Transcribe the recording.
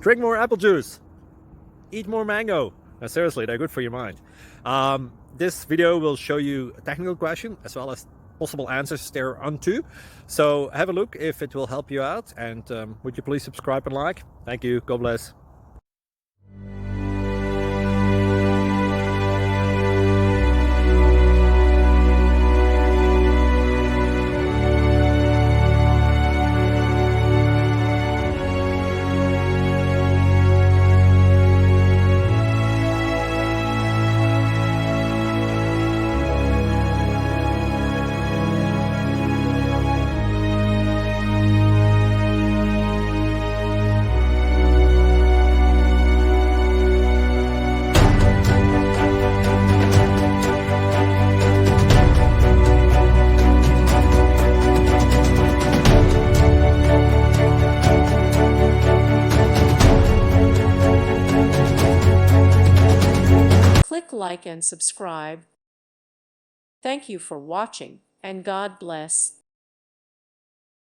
Drink more apple juice. Eat more mango. Now, seriously, they're good for your mind. This video will show you a technical question as well as possible answers thereunto. So have a look if it will help you out, and would you please subscribe and like? Thank you. God bless. Click like and subscribe. Thank you for watching, and God bless.